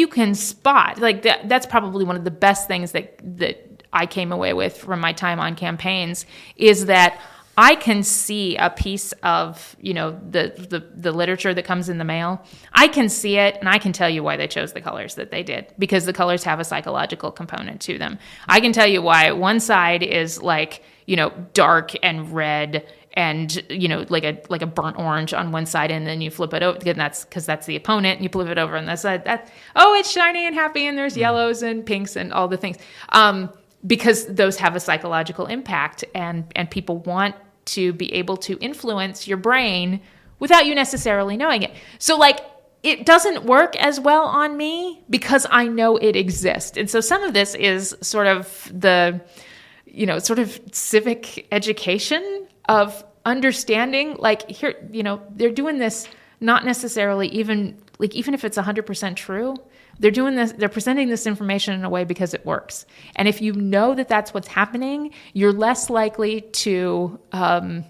can spot, that's probably one of the best things that I came away with from my time on campaigns is that I can see a piece of, the literature that comes in the mail. I can see it and I can tell you why they chose the colors that they did because the colors have a psychological component to them. I can tell you why one side is dark and red and, like a burnt orange on one side, and then you flip it over, and that's because that's the opponent, and you flip it over on that side. It's shiny and happy, and there's yellows and pinks and all the things. Because those have a psychological impact, and people want to be able to influence your brain without you necessarily knowing it. So it doesn't work as well on me because I know it exists. And so some of this is sort of the, sort of civic education of understanding, here, they're doing this not necessarily even if it's 100% true, they're doing this, they're presenting this information in a way because it works. And if you know that that's what's happening, you're less likely to, I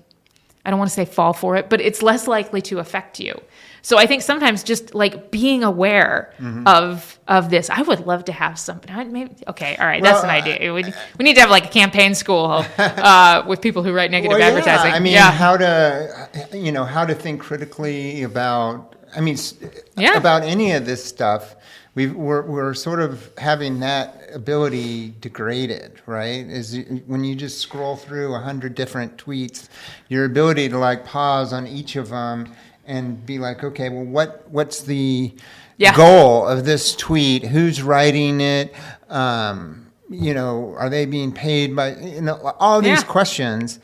don't want to say fall for it, but it's less likely to affect you. So I think sometimes just being aware of this, I would love to have something. Okay, all right, that's an idea. We need to have a campaign school with people who write negative advertising.
I mean, how to think critically about any of this stuff. We're sort of having that ability degraded, right? When you just scroll through 100 different tweets, your ability to pause on each of them and be okay, well, what's the goal of this tweet? Who's writing it? Are they being paid by, all these questions.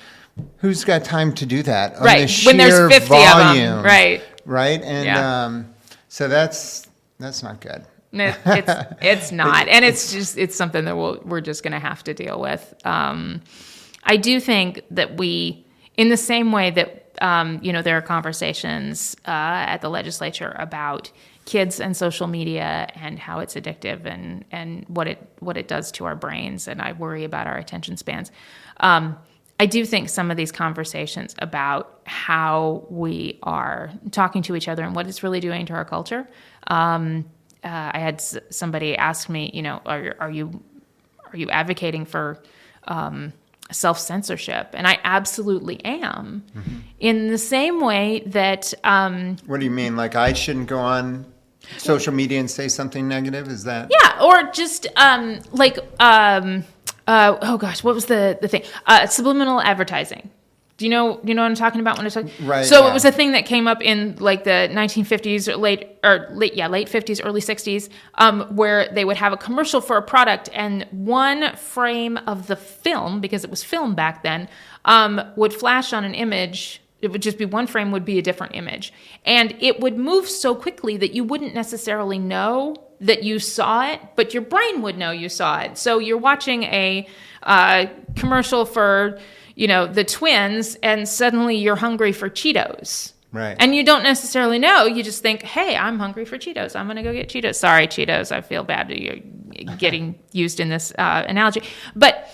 Who's got time to do that?
Right.
On the sheer
when there's 50
volume,
of them. Right.
Right. And so that's not good.
It's not, and it's something that we're just going to have to deal with. I do think that in the same way that there are conversations at the legislature about kids and social media and how it's addictive and what it does to our brains, and I worry about our attention spans. I do think some of these conversations about how we are talking to each other and what it's really doing to our culture. I had somebody ask me, are you advocating for self-censorship? And I absolutely am. Mm-hmm. In the same way that...
what do you mean? Like I shouldn't go on social media and say something negative? Is that...
Yeah, or just oh gosh, what was the thing? Subliminal advertising. Do you know what I'm talking about when I talk?
Right.
So it was a thing that came up in like the 1950s or late 50s, early 60s, where they would have a commercial for a product, and one frame of the film, because it was film back then, would flash on an image. It would just be one frame would be a different image, and it would move so quickly that you wouldn't necessarily know that you saw it, but your brain would know you saw it. So you're watching a commercial for, the twins, and suddenly you're hungry for Cheetos.
Right.
And you don't necessarily know. You just think, hey, I'm hungry for Cheetos. I'm going to go get Cheetos. Sorry, Cheetos. I feel bad that you're getting used in this analogy. But...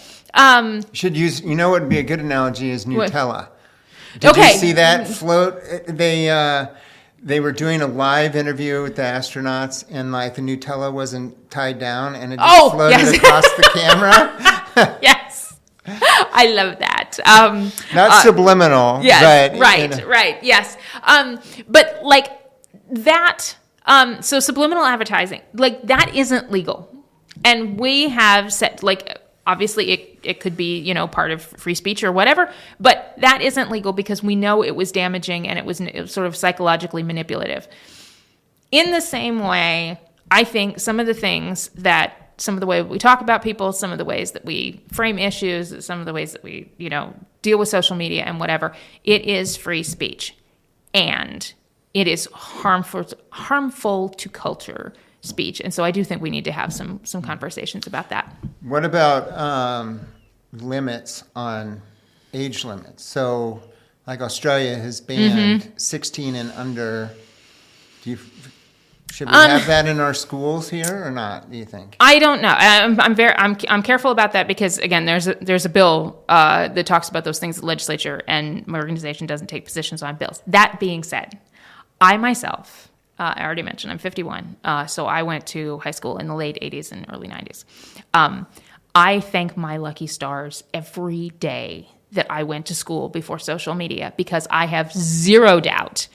should use, what would be a good analogy is Nutella.
What?
Did you see that float? They were doing a live interview with the astronauts, and like the Nutella wasn't tied down, and it just floated across the camera.
Yes, I love that.
Not subliminal.
Yes,
but,
right. Yes, but like that. So subliminal advertising, like that, isn't legal, and we have set like. Obviously, it could be, part of free speech or whatever, but that isn't legal because we know it was damaging and it was sort of psychologically manipulative. In the same way, I think some of the way we talk about people, some of the ways that we frame issues, some of the ways that we, deal with social media and whatever, it is free speech. And it is harmful to culture speech. And so I do think we need to have some conversations about that.
What about limits on age limits? So like Australia has banned 16 and under. Should we have that in our schools here or not, do you think?
I don't know. I'm careful about that because, again, there's a bill that talks about those things at the legislature, and my organization doesn't take positions on bills. That being said, I myself... I already mentioned I'm 51, so I went to high school in the late 80s and early 90s. I thank my lucky stars every day that I went to school before social media, because I have zero doubt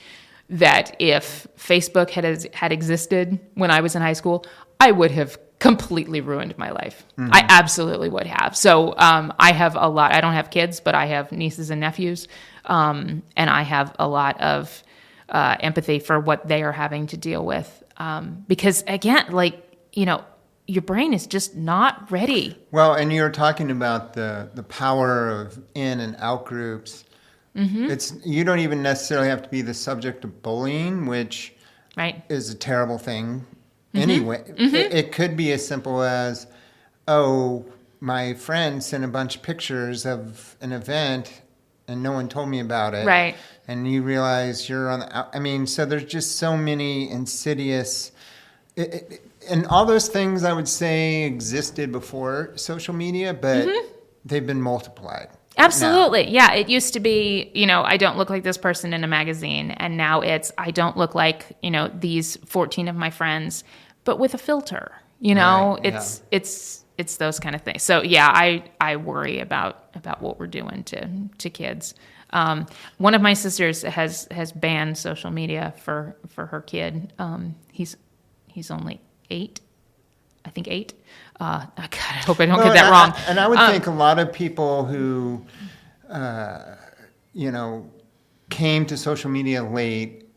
that if Facebook had existed when I was in high school, I would have completely ruined my life. Mm-hmm. I absolutely would have. So I have a lot. I don't have kids, but I have nieces and nephews, and I have a lot of empathy for what they are having to deal with. Because again, your brain is just not ready.
Well, and you're talking about the power of in and out groups. Mm-hmm. You don't even necessarily have to be the subject of bullying, which is a terrible thing anyway. Mm-hmm. It could be as simple as, my friend sent a bunch of pictures of an event and no one told me about it.
Right.
And you realize you're on the... so there's just so many insidious... and all those things, I would say, existed before social media, but they've been multiplied.
Absolutely.
Now.
Yeah, it used to be, I don't look like this person in a magazine, and now it's, I don't look like, these 14 of my friends, but with a filter. It's those kind of things. So yeah, I worry about what we're doing to kids. One of my sisters has banned social media for her kid. He's only 8, I think 8. God, I hope I don't get that wrong.
And I would think a lot of people who, came to social media late,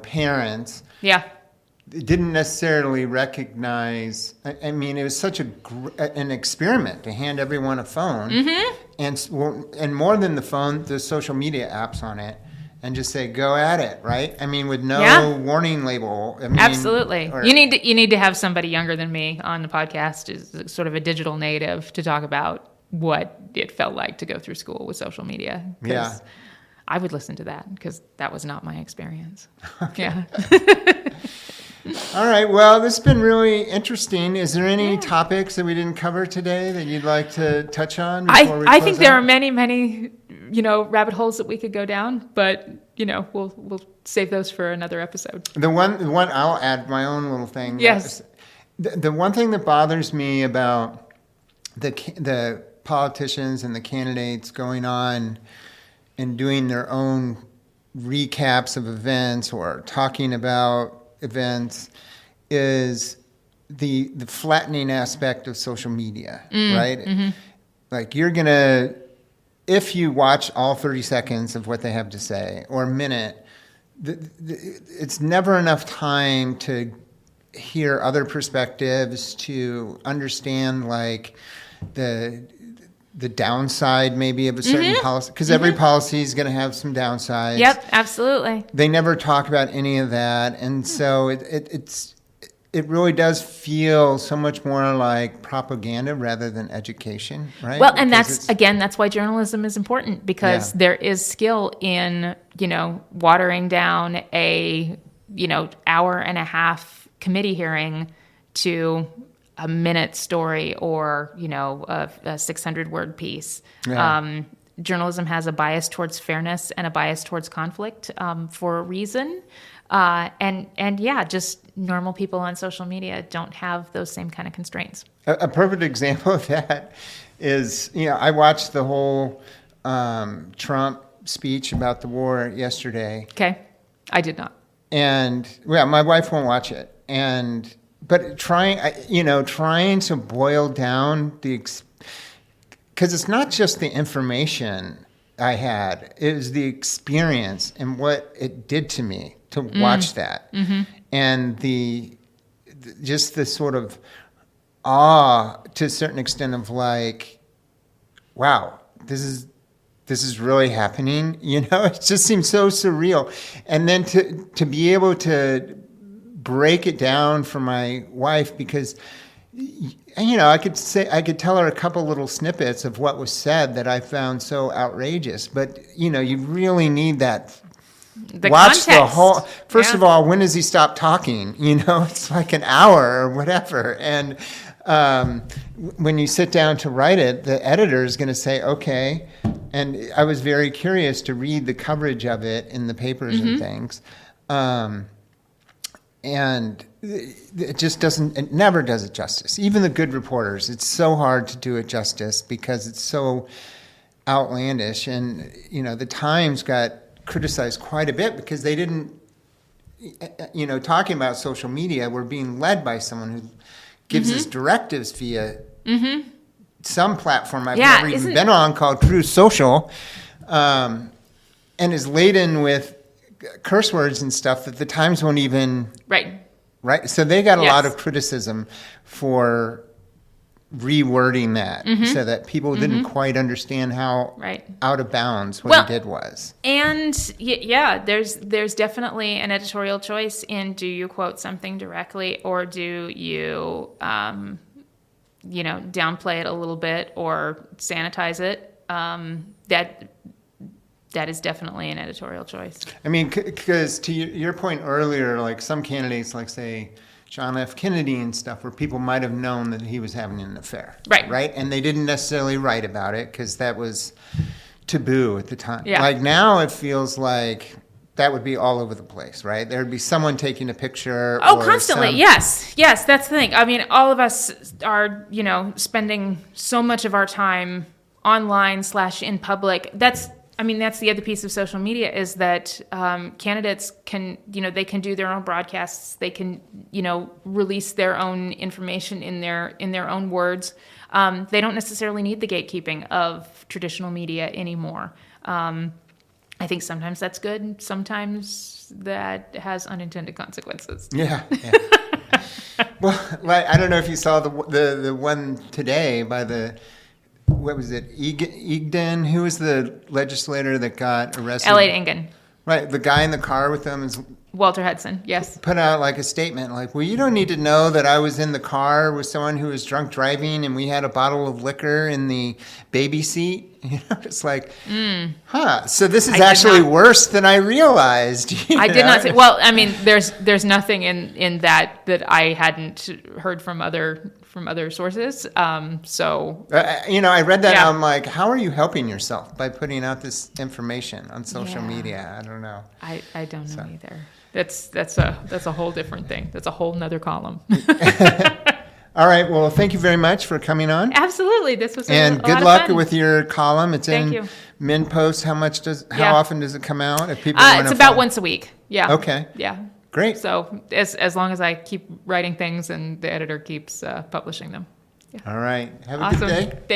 parents.
Yeah.
Didn't necessarily recognize. It was such an experiment to hand everyone a phone, and more than the phone, the social media apps on it, and just say, go at it, right? I mean, with no warning label. I mean,
absolutely. You need to have somebody younger than me on the podcast, is sort of a digital native, to talk about what it felt like to go through school with social media.
Yeah.
I would listen to that because that was not my experience. Okay. Yeah.
All right. Well, this has been really interesting. Is there any topics that we didn't cover today that you'd like to touch on before we
I think there
out?
are many, rabbit holes that we could go down, but we'll save those for another episode.
The one I'll add my own little thing.
Yes.
The one thing that bothers me about the politicians and the candidates going on and doing their own recaps of events or talking about events is the flattening aspect of social media, right? Mm-hmm. Like if you watch all 30 seconds of what they have to say or a minute, it's never enough time to hear other perspectives, to understand like the downside maybe of a certain policy, because every policy is going to have some downsides.
Yep, absolutely.
They never talk about any of that, and so it really does feel so much more like propaganda rather than education, right?
Well, and that's why journalism is important, because there is skill in watering down a hour and a half committee hearing to a minute story or a 600-word piece. Yeah. Journalism has a bias towards fairness and a bias towards conflict for a reason. Just normal people on social media don't have those same kind of constraints.
A perfect example of that is, I watched the whole Trump speech about the war yesterday.
Okay. I did not.
And my wife won't watch it. But trying to boil down because it's not just the information I had, it was the experience and what it did to me to watch that. Mm-hmm. And just the sort of awe to a certain extent of like, wow, this is really happening. It just seems so surreal. And then to be able to break it down for my wife, because I could tell her a couple little snippets of what was said that I found so outrageous, but you really need that. Watch context. The whole. First of all, when does he stop talking? It's like an hour or whatever, and when you sit down to write it, the editor is going to say, okay. And I was very curious to read the coverage of it in the papers and things. And it never does it justice. Even the good reporters, it's so hard to do it justice because it's so outlandish. And, the Times got criticized quite a bit because they didn't, talking about social media, we're being led by someone who gives us directives via some platform I've never even been on called Truth Social, and is laden with curse words and stuff that the Times won't even... Right. So they got a lot of criticism for rewording that so that people didn't quite understand how out of bounds what he did was.
And there's definitely an editorial choice in, do you quote something directly or do you, downplay it a little bit or sanitize it? That is definitely an editorial choice.
I mean, because to your point earlier, like some candidates, like say John F. Kennedy and stuff, where people might have known that he was having an affair. Right? And they didn't necessarily write about it because that was taboo at the time. Yeah. Like now it feels like that would be all over the place, right? There would be someone taking a picture.
Oh, constantly. Yes, that's the thing. I mean, all of us are, spending so much of our time online / in public. That's the other piece of social media is that candidates can, they can do their own broadcasts. They can, release their own information in their own words. They don't necessarily need the gatekeeping of traditional media anymore. I think sometimes that's good, and sometimes that has unintended consequences.
Yeah. Well, I don't know if you saw the one today by the. What was it? Egden? Who was the legislator that got arrested?
Elliot Engen.
Right. The guy in the car with them is
Walter Hudson, yes.
put out like a statement like, well, you don't need to know that I was in the car with someone who was drunk driving and we had a bottle of liquor in the baby seat. You know, it's like, so this is actually worse than I realized.
I did not say, well, I mean, there's nothing in that I hadn't heard from other sources. So,
I read that and I'm like, how are you helping yourself by putting out this information on social media? I don't know.
I don't know either. That's a whole different thing. That's a whole nother column.
All right. Well, thank you very much for coming on.
Absolutely. This was
and
a
good
lot
luck
of fun.
with your column. It's
Thank
in
you.
MinPost. How often does it come out? If people
It's about once a week. Yeah.
Okay.
Yeah.
Great.
So as long as I keep writing things and the editor keeps publishing them. Yeah.
All right. Have a
Awesome.
good day.